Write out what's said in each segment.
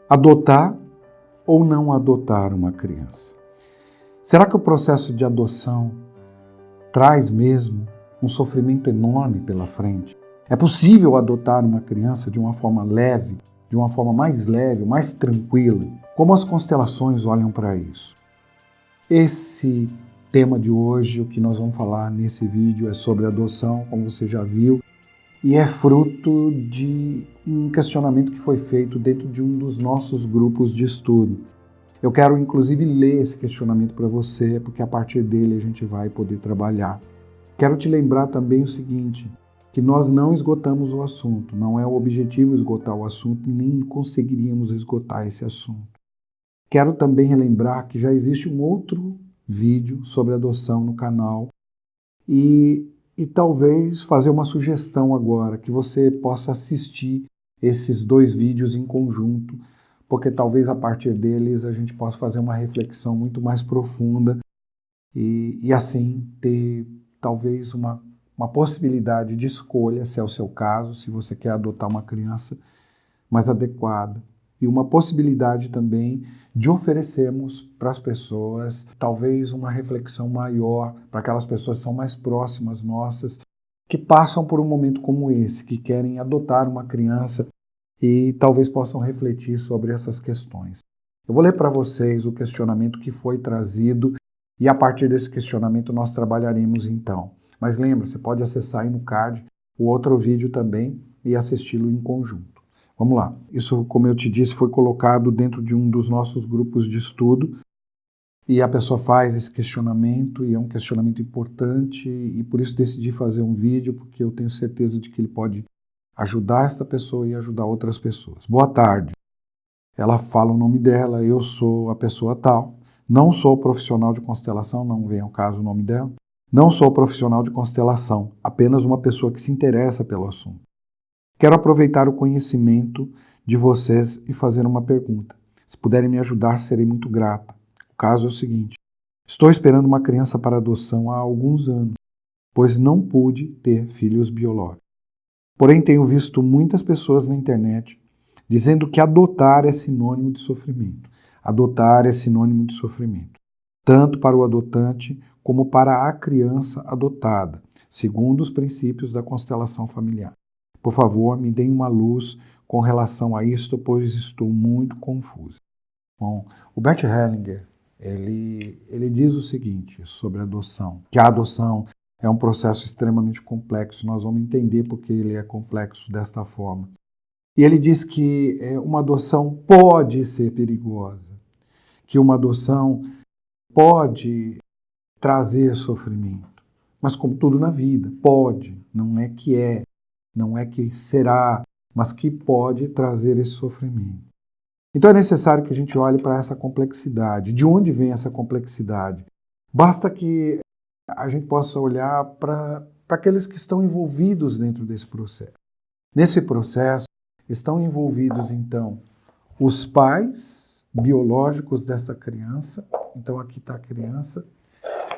Adotar ou não adotar uma criança? Será que o processo de adoção traz mesmo um sofrimento enorme pela frente? É possível adotar uma criança de uma forma leve, de uma forma mais leve, mais tranquila? Como as constelações olham para isso? Esse tema de hoje, o que nós vamos falar nesse vídeo é sobre adoção, como você já viu, e é fruto de um questionamento que foi feito dentro de um dos nossos grupos de estudo. Eu quero inclusive ler esse questionamento para você, porque a partir dele a gente vai poder trabalhar. Quero te lembrar também o seguinte, que nós não esgotamos o assunto, não é o objetivo esgotar o assunto, nem conseguiríamos esgotar esse assunto. Quero também relembrar que já existe um outro vídeo sobre adoção no canal e talvez fazer uma sugestão agora, que você possa assistir esses dois vídeos em conjunto, porque talvez a partir deles a gente possa fazer uma reflexão muito mais profunda e assim ter talvez uma possibilidade de escolha, se é o seu caso, se você quer adotar uma criança mais adequada. E uma possibilidade também de oferecermos para as pessoas talvez uma reflexão maior para aquelas pessoas que são mais próximas nossas, que passam por um momento como esse, que querem adotar uma criança e talvez possam refletir sobre essas questões. Eu vou ler para vocês o questionamento que foi trazido e a partir desse questionamento nós trabalharemos então. Mas lembra, você pode acessar aí no card o outro vídeo também e assisti-lo em conjunto. Vamos lá. Isso, como eu te disse, foi colocado dentro de um dos nossos grupos de estudo e a pessoa faz esse questionamento e é um questionamento importante e por isso decidi fazer um vídeo, porque eu tenho certeza de que ele pode ajudar esta pessoa e ajudar outras pessoas. Boa tarde. Ela fala o nome dela, eu sou a pessoa tal, não sou profissional de constelação, não vem ao caso o nome dela, não sou profissional de constelação, apenas uma pessoa que se interessa pelo assunto. Quero aproveitar o conhecimento de vocês e fazer uma pergunta. Se puderem me ajudar, serei muito grata. O caso é o seguinte: estou esperando uma criança para adoção há alguns anos, pois não pude ter filhos biológicos. Porém, tenho visto muitas pessoas na internet dizendo que adotar é sinônimo de sofrimento. Adotar é sinônimo de sofrimento, tanto para o adotante como para a criança adotada, segundo os princípios da constelação familiar. Por favor, me deem uma luz com relação a isto, pois estou muito confusa. Bom, o Bert Hellinger, ele diz o seguinte sobre a adoção, que a adoção é um processo extremamente complexo, nós vamos entender porque ele é complexo desta forma. E ele diz que uma adoção pode ser perigosa, que uma adoção pode trazer sofrimento, mas como tudo na vida, pode, não é que é. Não é que será, mas que pode trazer esse sofrimento. Então é necessário que a gente olhe para essa complexidade. De onde vem essa complexidade? Basta que a gente possa olhar para aqueles que estão envolvidos dentro desse processo. Nesse processo estão envolvidos, então, os pais biológicos dessa criança. Então aqui está a criança.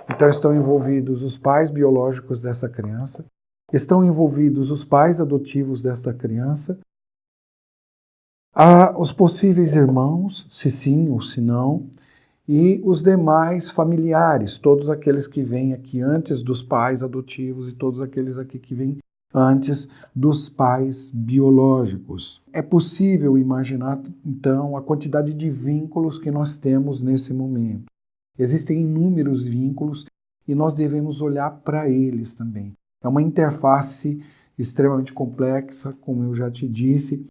Então estão envolvidos os pais biológicos dessa criança. Estão envolvidos os pais adotivos desta criança, os possíveis irmãos, se sim ou se não, e os demais familiares, todos aqueles que vêm aqui antes dos pais adotivos e todos aqueles aqui que vêm antes dos pais biológicos. É possível imaginar, então, a quantidade de vínculos que nós temos nesse momento. Existem inúmeros vínculos e nós devemos olhar para eles também. É uma interface extremamente complexa, como eu já te disse,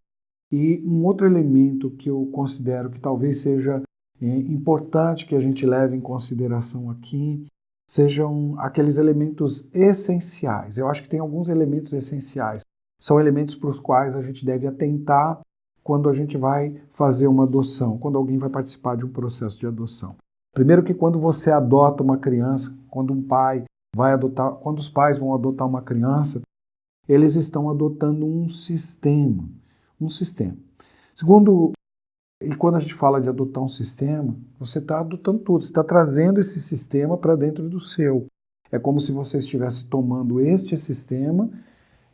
e um outro elemento que eu considero que talvez seja importante que a gente leve em consideração aqui, sejam aqueles elementos essenciais. Eu acho que tem alguns elementos essenciais. São elementos para os quais a gente deve atentar quando a gente vai fazer uma adoção, quando alguém vai participar de um processo de adoção. Primeiro que quando você adota uma criança, quando um pai vai adotar, quando os pais vão adotar uma criança, eles estão adotando um sistema. Um sistema. Segundo, e quando a gente fala de adotar um sistema, você está adotando tudo, você está trazendo esse sistema para dentro do seu. É como se você estivesse tomando este sistema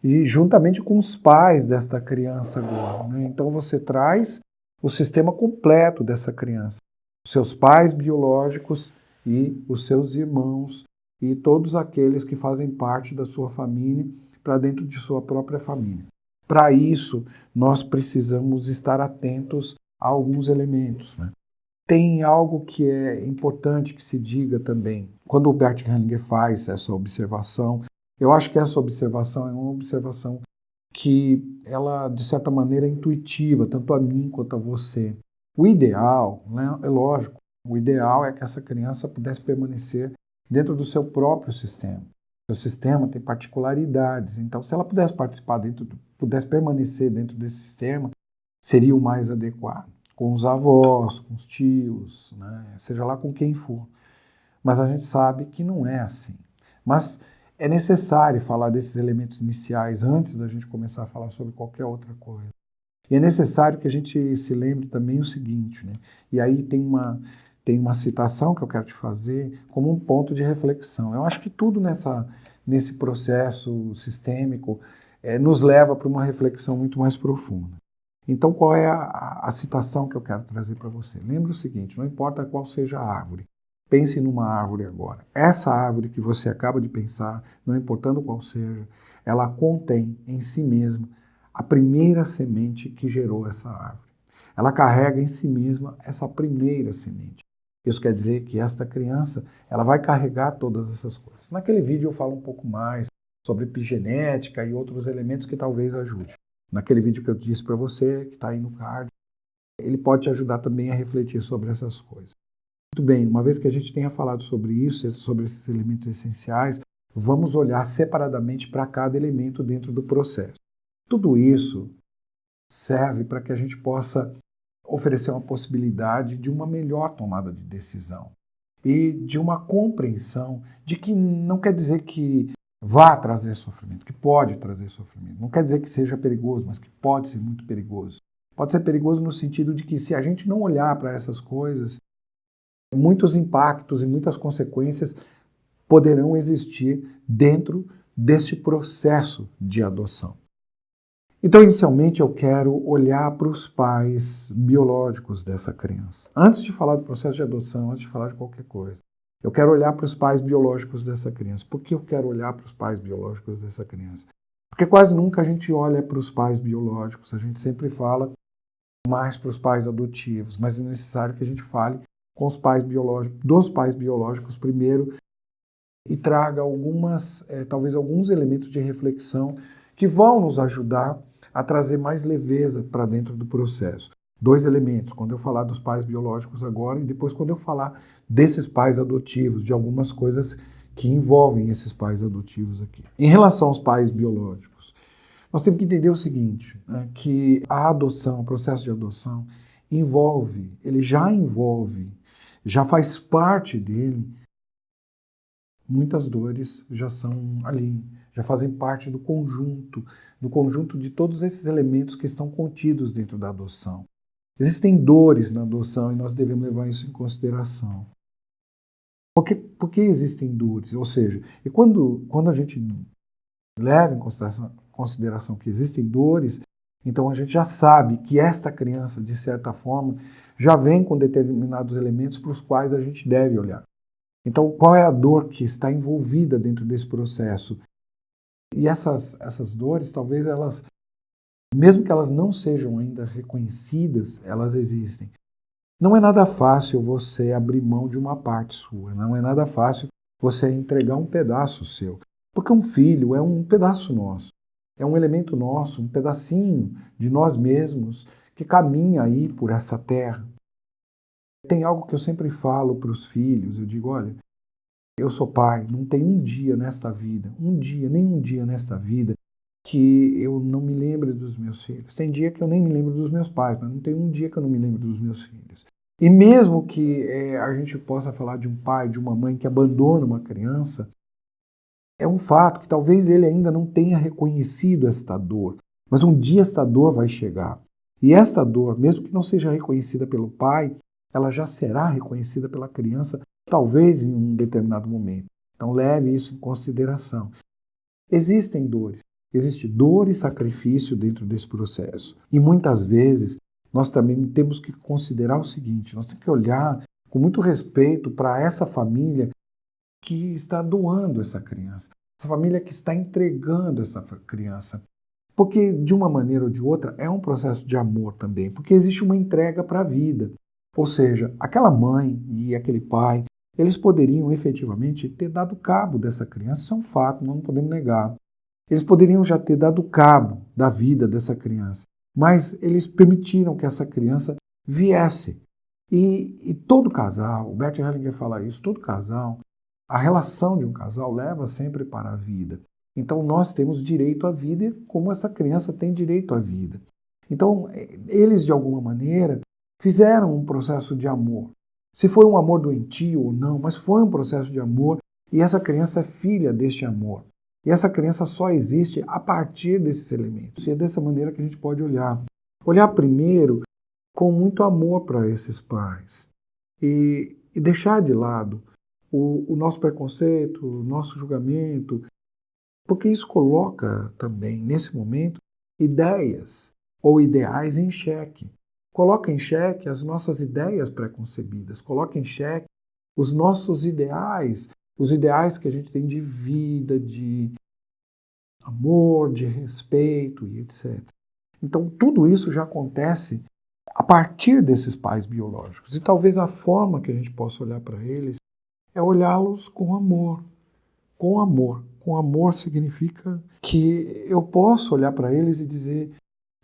e juntamente com os pais desta criança agora. Né? Então você traz o sistema completo dessa criança. Os seus pais biológicos e os seus irmãos e todos aqueles que fazem parte da sua família para dentro de sua própria família. Para isso, nós precisamos estar atentos a alguns elementos, né? Tem algo que é importante que se diga também. Quando o Bert Hellinger faz essa observação, eu acho que essa observação é uma observação que ela, de certa maneira, é intuitiva, tanto a mim quanto a você. O ideal, né, é lógico, o ideal é que essa criança pudesse permanecer dentro do seu próprio sistema. O seu sistema tem particularidades, então se ela pudesse pudesse permanecer dentro desse sistema, seria o mais adequado. Com os avós, com os tios, né, seja lá com quem for. Mas a gente sabe que não é assim. Mas é necessário falar desses elementos iniciais antes da gente começar a falar sobre qualquer outra coisa. E é necessário que a gente se lembre também o seguinte, né? E aí tem uma citação que eu quero te fazer como um ponto de reflexão. Eu acho que tudo nesse processo sistêmico nos leva para uma reflexão muito mais profunda. Então, qual é a citação que eu quero trazer para você? Lembre o seguinte, não importa qual seja a árvore, pense numa árvore agora. Essa árvore que você acaba de pensar, não importando qual seja, ela contém em si mesma a primeira semente que gerou essa árvore. Ela carrega em si mesma essa primeira semente. Isso quer dizer que esta criança, ela vai carregar todas essas coisas. Naquele vídeo eu falo um pouco mais sobre epigenética e outros elementos que talvez ajudem. Naquele vídeo que eu disse para você, que está aí no card, ele pode te ajudar também a refletir sobre essas coisas. Muito bem, uma vez que a gente tenha falado sobre isso, sobre esses elementos essenciais, vamos olhar separadamente para cada elemento dentro do processo. Tudo isso serve para que a gente possa oferecer uma possibilidade de uma melhor tomada de decisão e de uma compreensão de que não quer dizer que vá trazer sofrimento, que pode trazer sofrimento. Não quer dizer que seja perigoso, mas que pode ser muito perigoso. Pode ser perigoso no sentido de que se a gente não olhar para essas coisas, muitos impactos e muitas consequências poderão existir dentro deste processo de adoção. Então, inicialmente, eu quero olhar para os pais biológicos dessa criança. Antes de falar do processo de adoção, antes de falar de qualquer coisa, eu quero olhar para os pais biológicos dessa criança. Por que eu quero olhar para os pais biológicos dessa criança? Porque quase nunca a gente olha para os pais biológicos, a gente sempre fala mais para os pais adotivos, mas é necessário que a gente fale com os pais biológicos, dos pais biológicos primeiro e traga talvez alguns elementos de reflexão que vão nos ajudar a trazer mais leveza para dentro do processo. 2 elementos, quando eu falar dos pais biológicos agora e depois quando eu falar desses pais adotivos, de algumas coisas que envolvem esses pais adotivos aqui. Em relação aos pais biológicos, nós temos que entender o seguinte, né, que a adoção, o processo de adoção, já faz parte dele, muitas dores já são ali, já fazem parte do conjunto de todos esses elementos que estão contidos dentro da adoção. Existem dores na adoção e nós devemos levar isso em consideração. Por que existem dores? Ou seja, e quando a gente leva em consideração que existem dores, então a gente já sabe que esta criança, de certa forma, já vem com determinados elementos para os quais a gente deve olhar. Então, qual é a dor que está envolvida dentro desse processo? E essas dores, talvez elas, mesmo que elas não sejam ainda reconhecidas, elas existem. Não é nada fácil você abrir mão de uma parte sua, não é nada fácil você entregar um pedaço seu. Porque um filho é um pedaço nosso, é um elemento nosso, um pedacinho de nós mesmos que caminha aí por essa terra. Tem algo que eu sempre falo para os filhos, eu digo, olha, eu sou pai, não tem um dia nesta vida, nenhum dia nesta vida que eu não me lembre dos meus filhos. Tem dia que eu nem me lembro dos meus pais, mas não tem um dia que eu não me lembro dos meus filhos. E mesmo que a gente possa falar de um pai, de uma mãe que abandona uma criança, é um fato que talvez ele ainda não tenha reconhecido esta dor, mas um dia esta dor vai chegar. E esta dor, mesmo que não seja reconhecida pelo pai, ela já será reconhecida pela criança, talvez em um determinado momento. Então leve isso em consideração. Existem dores. Existe dor e sacrifício dentro desse processo. E muitas vezes nós também temos que considerar o seguinte, nós temos que olhar com muito respeito para essa família que está doando essa criança, essa família que está entregando essa criança. Porque, de uma maneira ou de outra, é um processo de amor também, porque existe uma entrega para a vida. Ou seja, aquela mãe e aquele pai, eles poderiam efetivamente ter dado cabo dessa criança, isso é um fato, não podemos negar. Eles poderiam já ter dado cabo da vida dessa criança, mas eles permitiram que essa criança viesse. E todo casal, o Bert Hellinger fala isso, todo casal, a relação de um casal leva sempre para a vida. Então nós temos direito à vida como essa criança tem direito à vida. Então eles de alguma maneira fizeram um processo de amor. Se foi um amor doentio ou não, mas foi um processo de amor e essa criança é filha deste amor. E essa criança só existe a partir desses elementos. E é dessa maneira que a gente pode olhar. Olhar primeiro com muito amor para esses pais e deixar de lado o nosso preconceito, o nosso julgamento, porque isso coloca também, nesse momento, ideias ou ideais em xeque. Coloca em xeque as nossas ideias preconcebidas, coloca em xeque os nossos ideais, os ideais que a gente tem de vida, de amor, de respeito e etc. Então, tudo isso já acontece a partir desses pais biológicos. E talvez a forma que a gente possa olhar para eles é olhá-los com amor. Com amor. Com amor significa que eu posso olhar para eles e dizer,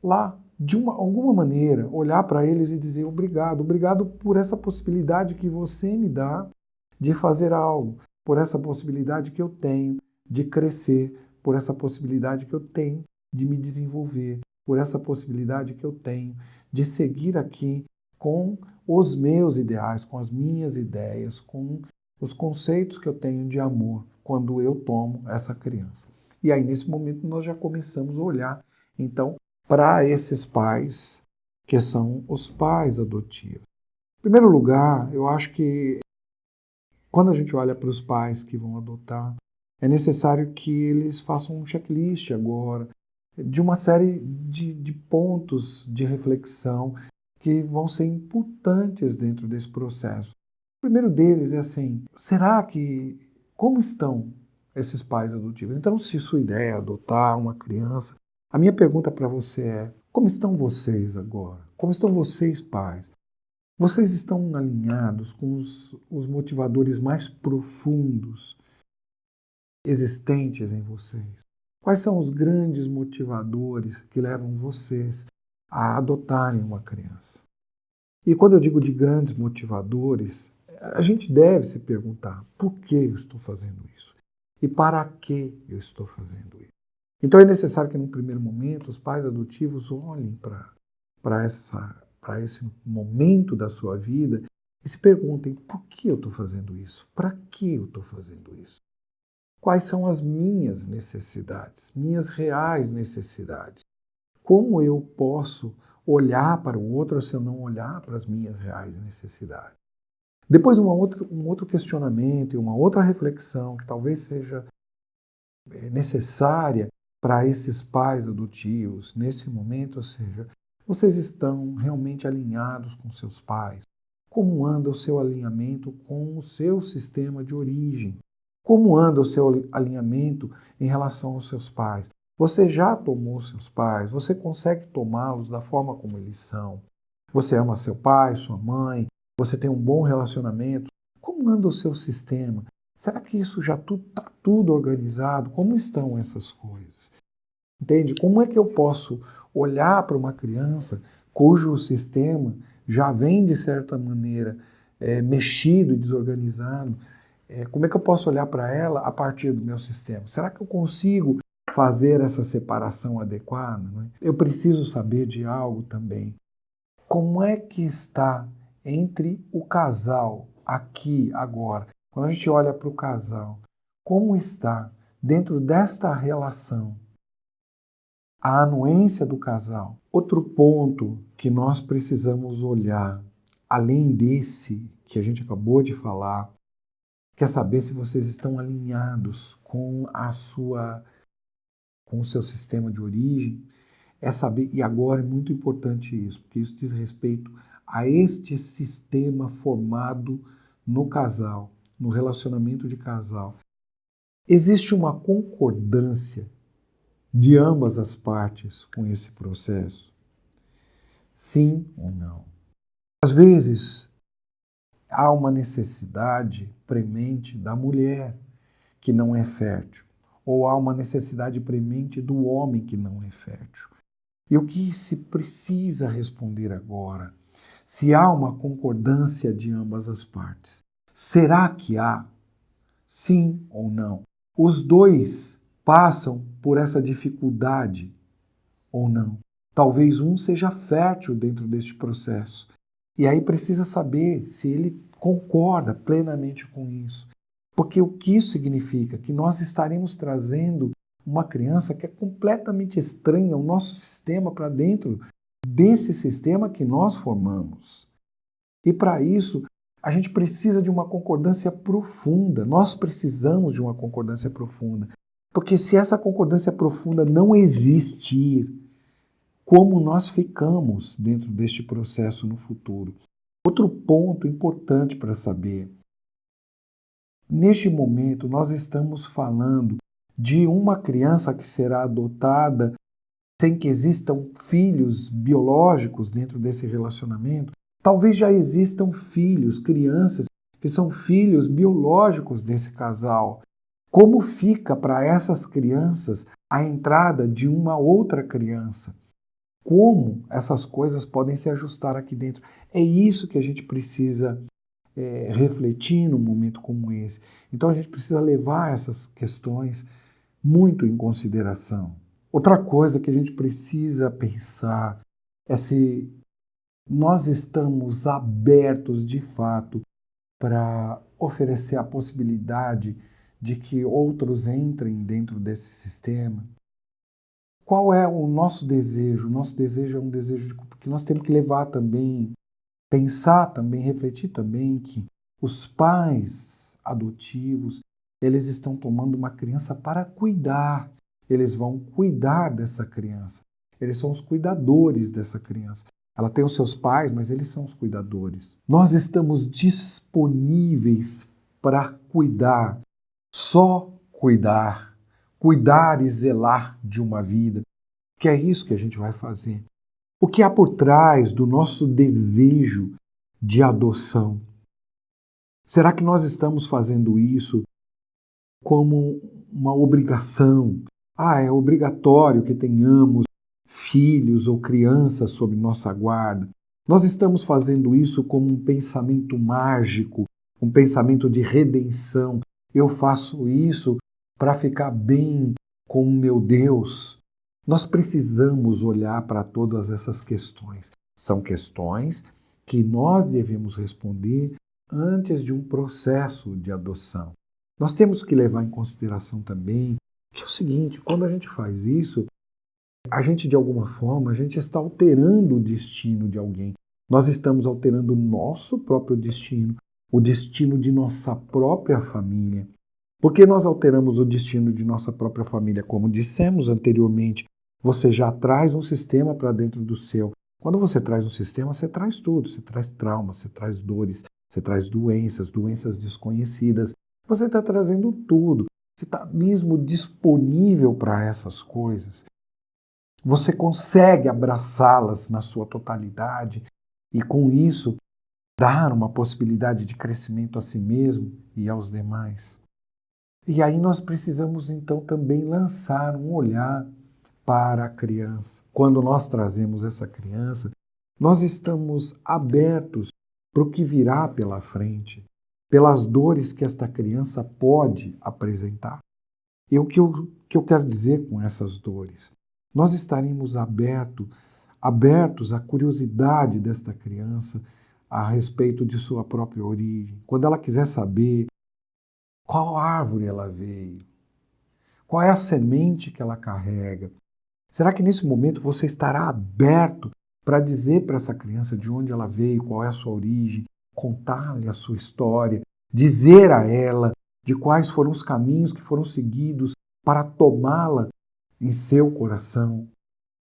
lá, de alguma maneira, olhar para eles e dizer obrigado. Obrigado por essa possibilidade que você me dá de fazer algo, por essa possibilidade que eu tenho de crescer, por essa possibilidade que eu tenho de me desenvolver, por essa possibilidade que eu tenho de seguir aqui com os meus ideais, com as minhas ideias, com os conceitos que eu tenho de amor quando eu tomo essa criança. E aí, nesse momento, nós já começamos a olhar, então, para esses pais que são os pais adotivos. Em primeiro lugar, eu acho que quando a gente olha para os pais que vão adotar, é necessário que eles façam um checklist agora de uma série de pontos de reflexão que vão ser importantes dentro desse processo. O primeiro deles é assim, como estão esses pais adotivos? Então, se sua ideia é adotar uma criança, a minha pergunta para você é, como estão vocês agora? Como estão vocês, pais? Vocês estão alinhados com os motivadores mais profundos existentes em vocês? Quais são os grandes motivadores que levam vocês a adotarem uma criança? E quando eu digo de grandes motivadores, a gente deve se perguntar por que eu estou fazendo isso? E para que eu estou fazendo isso? Então é necessário que, num primeiro momento, os pais adotivos olhem para esse momento da sua vida e se perguntem por que eu estou fazendo isso? Para que eu estou fazendo isso? Quais são as minhas necessidades, minhas reais necessidades? Como eu posso olhar para o outro se eu não olhar para as minhas reais necessidades? Depois, um outro questionamento e uma outra reflexão que talvez seja necessária para esses pais adotivos nesse momento, ou seja, vocês estão realmente alinhados com seus pais? Como anda o seu alinhamento com o seu sistema de origem? Como anda o seu alinhamento em relação aos seus pais? Você já tomou seus pais? Você consegue tomá-los da forma como eles são? Você ama seu pai, sua mãe? Você tem um bom relacionamento? Como anda o seu sistema? Será que isso já está tudo organizado? Como estão essas coisas? Entende? Como é que eu posso olhar para uma criança cujo sistema já vem, de certa maneira, mexido e desorganizado? Como é que eu posso olhar para ela a partir do meu sistema? Será que eu consigo fazer essa separação adequada? Não é? Eu preciso saber de algo também. Como é que está entre o casal, aqui, agora? Quando a gente olha para o casal, como está dentro desta relação a anuência do casal? Outro ponto que nós precisamos olhar, além desse que a gente acabou de falar, quer saber se vocês estão alinhados com o seu sistema de origem, é saber, e agora é muito importante isso, porque isso diz respeito a este sistema formado no casal, no relacionamento de casal. Existe uma concordância de ambas as partes com esse processo? Sim ou não? Às vezes, há uma necessidade premente da mulher que não é fértil, ou há uma necessidade premente do homem que não é fértil. E o que se precisa responder agora? Se há uma concordância de ambas as partes, será que há? Sim ou não? Os dois passam por essa dificuldade ou não? Talvez um seja fértil dentro deste processo. E aí precisa saber se ele concorda plenamente com isso. Porque o que isso significa? Que nós estaremos trazendo uma criança que é completamente estranha ao nosso sistema para dentro desse sistema que nós formamos. E para isso, a gente precisa de uma concordância profunda. Nós precisamos de uma concordância profunda. Porque se essa concordância profunda não existir, como nós ficamos dentro deste processo no futuro? Outro ponto importante para saber. Neste momento, nós estamos falando de uma criança que será adotada sem que existam filhos biológicos dentro desse relacionamento. Talvez já existam filhos, crianças, que são filhos biológicos desse casal. Como fica para essas crianças a entrada de uma outra criança? Como essas coisas podem se ajustar aqui dentro? É isso que a gente precisa refletir num momento como esse. Então a gente precisa levar essas questões muito em consideração. Outra coisa que a gente precisa pensar é se nós estamos abertos de fato para oferecer a possibilidade de que outros entrem dentro desse sistema. Qual é o nosso desejo? O nosso desejo é um desejo que nós temos que levar também, pensar também, refletir também que os pais adotivos, eles estão tomando uma criança para cuidar. Eles vão cuidar dessa criança. Eles são os cuidadores dessa criança. Ela tem os seus pais, mas eles são os cuidadores. Nós estamos disponíveis para cuidar, só cuidar. Cuidar e zelar de uma vida, que é isso que a gente vai fazer. O que há por trás do nosso desejo de adoção? Será que nós estamos fazendo isso como uma obrigação? É obrigatório que tenhamos filhos ou crianças sob nossa guarda. Nós estamos fazendo isso como um pensamento mágico, um pensamento de redenção. Eu faço isso para ficar bem com o meu Deus. Nós precisamos olhar para todas essas questões. São questões que nós devemos responder antes de um processo de adoção. Nós temos que levar em consideração também que é o seguinte, quando a gente faz isso, a gente de alguma forma, a gente está alterando o destino de alguém. Nós estamos alterando o nosso próprio destino, o destino de nossa própria família. Por que nós alteramos o destino de nossa própria família? Como dissemos anteriormente, você já traz um sistema para dentro do seu. Quando você traz um sistema, você traz tudo. Você traz traumas, você traz dores, você traz doenças desconhecidas. Você está trazendo tudo. Você está mesmo disponível para essas coisas. Você consegue abraçá-las na sua totalidade e, com isso, dar uma possibilidade de crescimento a si mesmo e aos demais. E aí nós precisamos, então, também lançar um olhar para a criança. Quando nós trazemos essa criança, nós estamos abertos para o que virá pela frente, pelas dores que esta criança pode apresentar. E o que eu quero dizer com essas dores? Nós estaremos abertos à curiosidade desta criança a respeito de sua própria origem. Quando ela quiser saber qual árvore ela veio, qual é a semente que ela carrega, será que nesse momento você estará aberto para dizer para essa criança de onde ela veio, qual é a sua origem, contar-lhe a sua história, dizer a ela de quais foram os caminhos que foram seguidos para tomá-la em seu coração?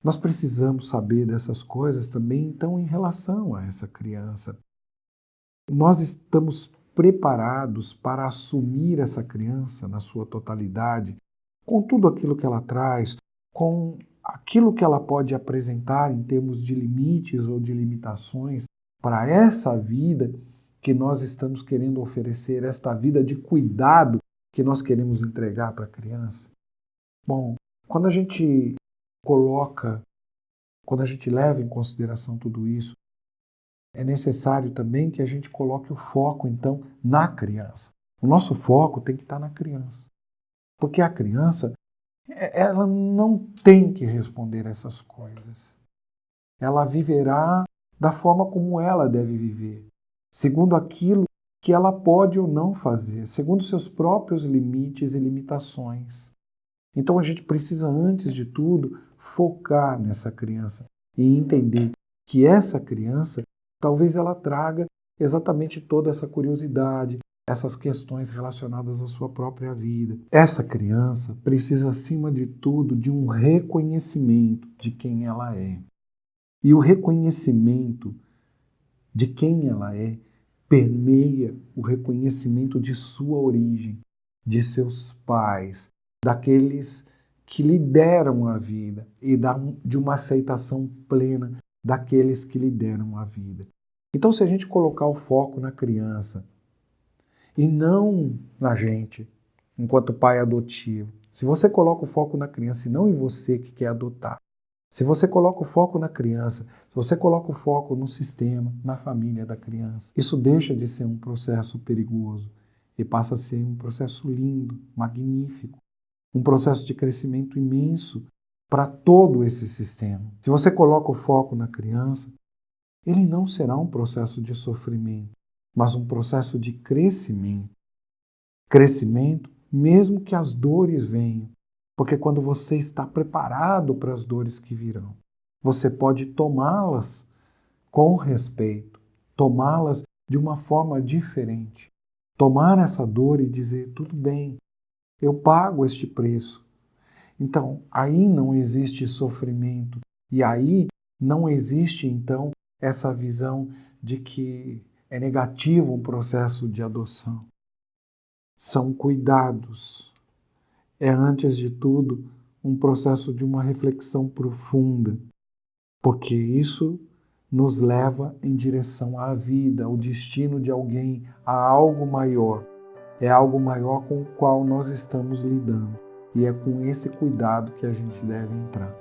Nós precisamos saber dessas coisas também, então, em relação a essa criança. Nós estamos preparados para assumir essa criança na sua totalidade, com tudo aquilo que ela traz, com aquilo que ela pode apresentar em termos de limites ou de limitações para essa vida que nós estamos querendo oferecer, esta vida de cuidado que nós queremos entregar para a criança? Bom, quando a gente leva em consideração tudo isso, é necessário também que a gente coloque o foco, então, na criança. O nosso foco tem que estar na criança. Porque a criança, ela não tem que responder essas coisas. Ela viverá da forma como ela deve viver, segundo aquilo que ela pode ou não fazer, segundo seus próprios limites e limitações. Então a gente precisa, antes de tudo, focar nessa criança e entender que essa criança, talvez ela traga exatamente toda essa curiosidade, essas questões relacionadas à sua própria vida. Essa criança precisa, acima de tudo, de um reconhecimento de quem ela é. E o reconhecimento de quem ela é permeia o reconhecimento de sua origem, de seus pais, daqueles que lhe deram a vida e de uma aceitação plena daqueles que lhe deram a vida. Então, se a gente colocar o foco na criança e não na gente, enquanto pai adotivo, se você coloca o foco na criança e não em você que quer adotar, se você coloca o foco na criança, se você coloca o foco no sistema, na família da criança, isso deixa de ser um processo perigoso e passa a ser um processo lindo, magnífico, um processo de crescimento imenso para todo esse sistema. Se você coloca o foco na criança, ele não será um processo de sofrimento, mas um processo de crescimento. Crescimento, mesmo que as dores venham, porque quando você está preparado para as dores que virão, você pode tomá-las com respeito, tomá-las de uma forma diferente. Tomar essa dor e dizer, tudo bem, eu pago este preço. Então, aí não existe sofrimento. E aí não existe, então, essa visão de que é negativo um processo de adoção. São cuidados. É, antes de tudo, um processo de uma reflexão profunda, porque isso nos leva em direção à vida, ao destino de alguém, a algo maior. É algo maior com o qual nós estamos lidando. E é com esse cuidado que a gente deve entrar.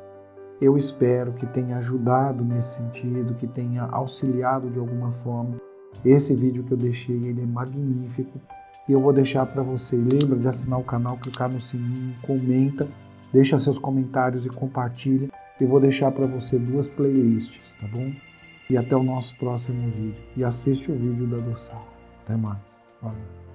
Eu espero que tenha ajudado nesse sentido, que tenha auxiliado de alguma forma. Esse vídeo que eu deixei, ele é magnífico. E eu vou deixar para você. Lembra de assinar o canal, clicar no sininho, comenta, deixa seus comentários e compartilha. Eu vou deixar para você 2 playlists, tá bom? E até o nosso próximo vídeo. E assiste o vídeo da adoção. Até mais. Valeu.